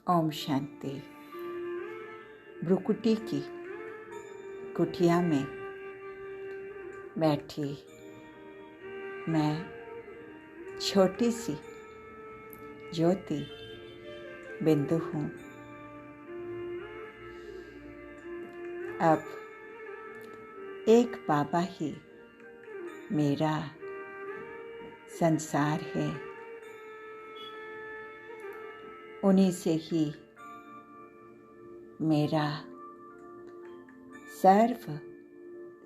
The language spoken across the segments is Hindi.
ओम शांति। भ्रुकुटी की कुटिया में बैठी मैं छोटी सी ज्योति बिंदु हूँ। अब एक बाबा ही मेरा संसार है, उन्हीं से ही मेरा सर्व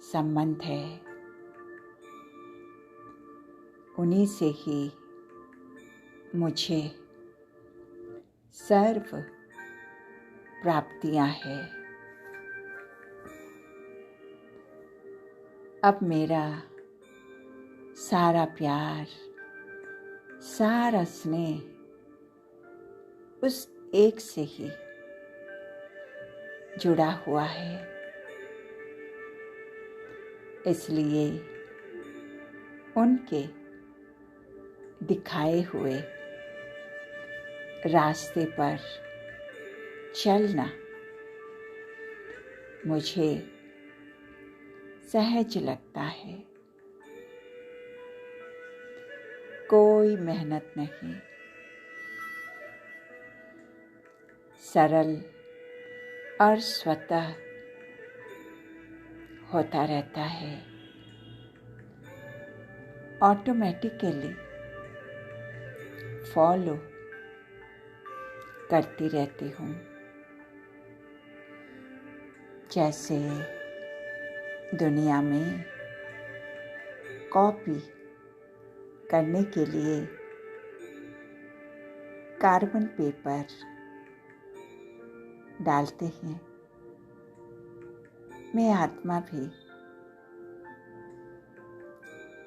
संबंध है, उन्हीं से ही मुझे सर्व प्राप्तियां हैं। अब मेरा सारा प्यार, सारा स्नेह उस एक से ही जुड़ा हुआ है। इसलिए उनके दिखाए हुए रास्ते पर चलना मुझे सहज लगता है। कोई मेहनत नहीं, सरल और स्वतः होता रहता है। ऑटोमेटिकली फॉलो करती रहती हूँ। जैसे दुनिया में कॉपी करने के लिए कार्बन पेपर डालते हैं, मैं आत्मा भी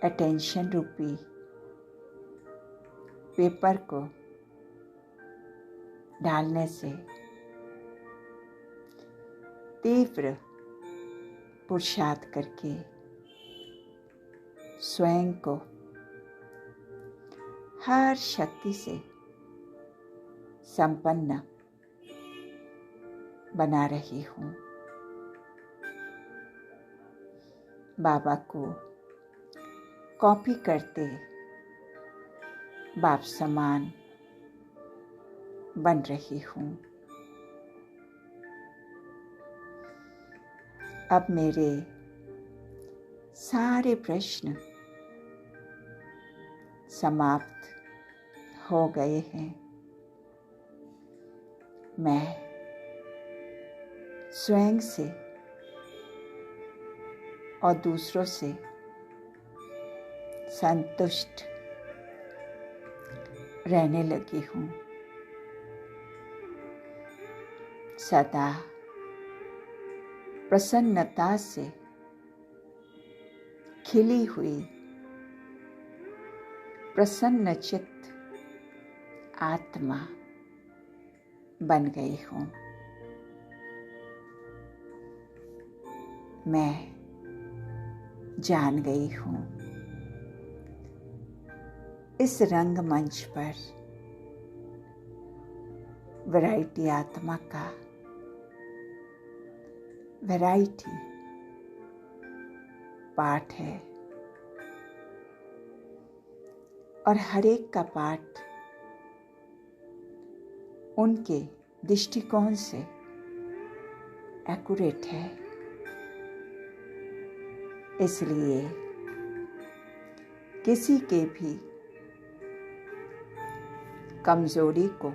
अटेंशन रूपी पेपर को डालने से तीव्र पुरुषार्थ करके स्वयं को हर शक्ति से संपन्न बना रही हूँ। बाबा को कॉपी करते बाप समान बन रही हूँ। अब मेरे सारे प्रश्न समाप्त हो गए हैं। मैं स्वयं से और दूसरों से संतुष्ट रहने लगी हूँ। सदा प्रसन्नता से खिली हुई प्रसन्नचित्त आत्मा बन गई हूँ। मैं जान गई हूँ, इस रंगमंच पर वैरायटी आत्मा का वैरायटी पाठ है और हर एक का पाठ उनके दृष्टिकोण से एक्यूरेट है। इसलिए किसी के भी कमजोरी को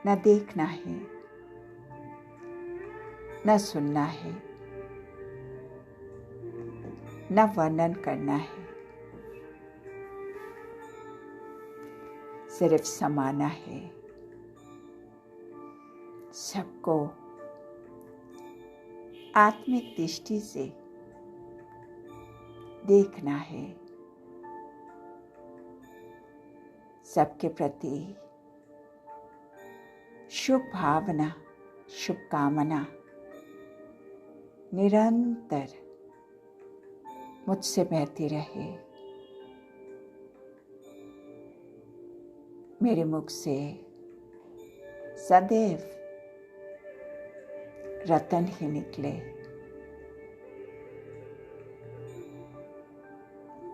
न देखना है, न सुनना है, न वर्णन करना है, सिर्फ समाना है। सबको आत्मिक दृष्टि से देखना है। सबके प्रति शुभ भावना, शुभकामना निरंतर मुझसे बहती रहे। मेरे मुख से सदैव रतन ही निकले।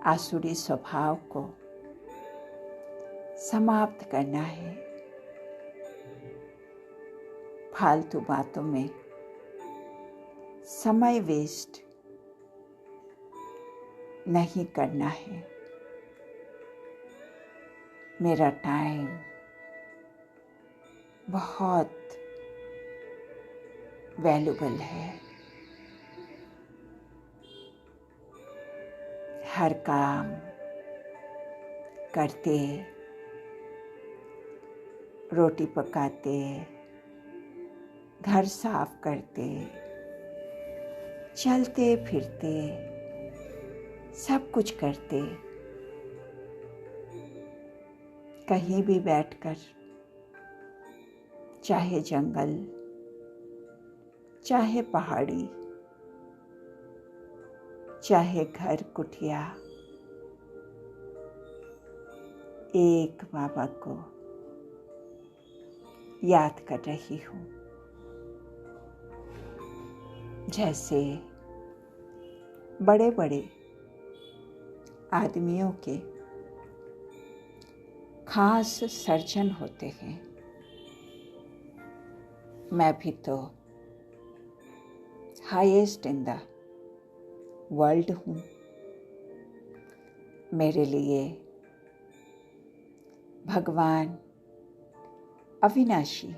आसुरी स्वभाव को समाप्त करना है। फालतू बातों में समय वेस्ट नहीं करना है। मेरा टाइम बहुत वैल्यूबल है। हर काम करते, रोटी पकाते, घर साफ करते, चलते फिरते, सब कुछ करते, कहीं भी बैठकर, चाहे जंगल, चाहे पहाड़ी, चाहे घर कुटिया, एक बाबा को याद कर रही हूँ। जैसे बड़े बड़े आदमियों के खास सर्जन होते हैं, मैं भी तो हाईएस्ट इन द वर्ल्ड हूँ। मेरे लिए भगवान अविनाशी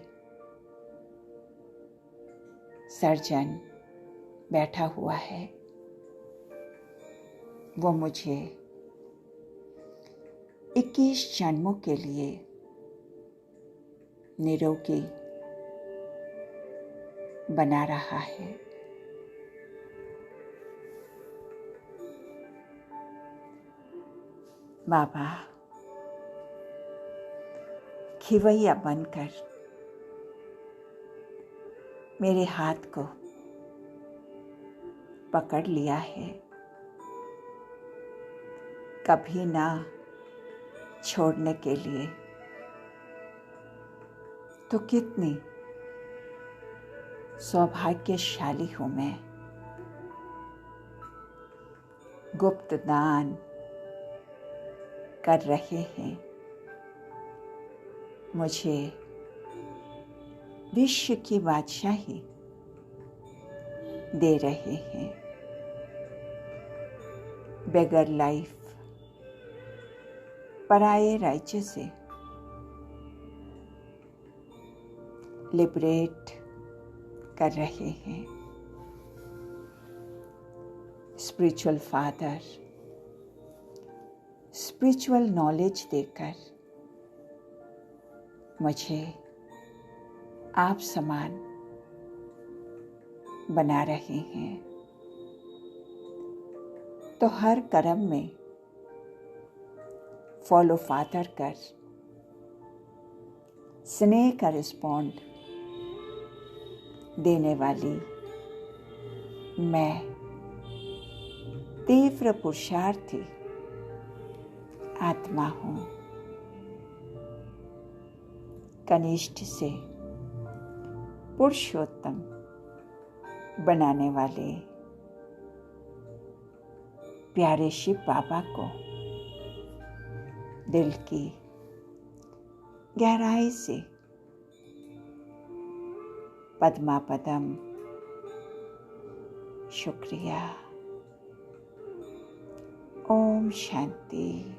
सर्जन बैठा हुआ है। वो मुझे 21 जन्मों के लिए निरोगी बना रहा है। बाबा खिवैया बनकर मेरे हाथ को पकड़ लिया है। कभी ना छोड़ने के लिए। तो कितनी सौभाग्यशाली हूँ मैं। गुप्त दान कर रहे हैं, मुझे विश्व की बादशाही दे रहे हैं। बेगर लाइफ, पराये राज्य से लिबरेट कर रहे हैं। स्पिरिचुअल फादर स्पिरिचुअल नॉलेज देकर मुझे आप समान बना रहे हैं। तो हर कर्म में फॉलो फादर कर स्नेह का रिस्पॉन्ड देने वाली मैं तीव्र पुरुषार्थी आत्मा हूँ। कनिष्ठ से पुरुषोत्तम बनाने वाले प्यारे शिव बाबा को दिल की गहराई से पद्मापदम शुक्रिया। ओम शांति।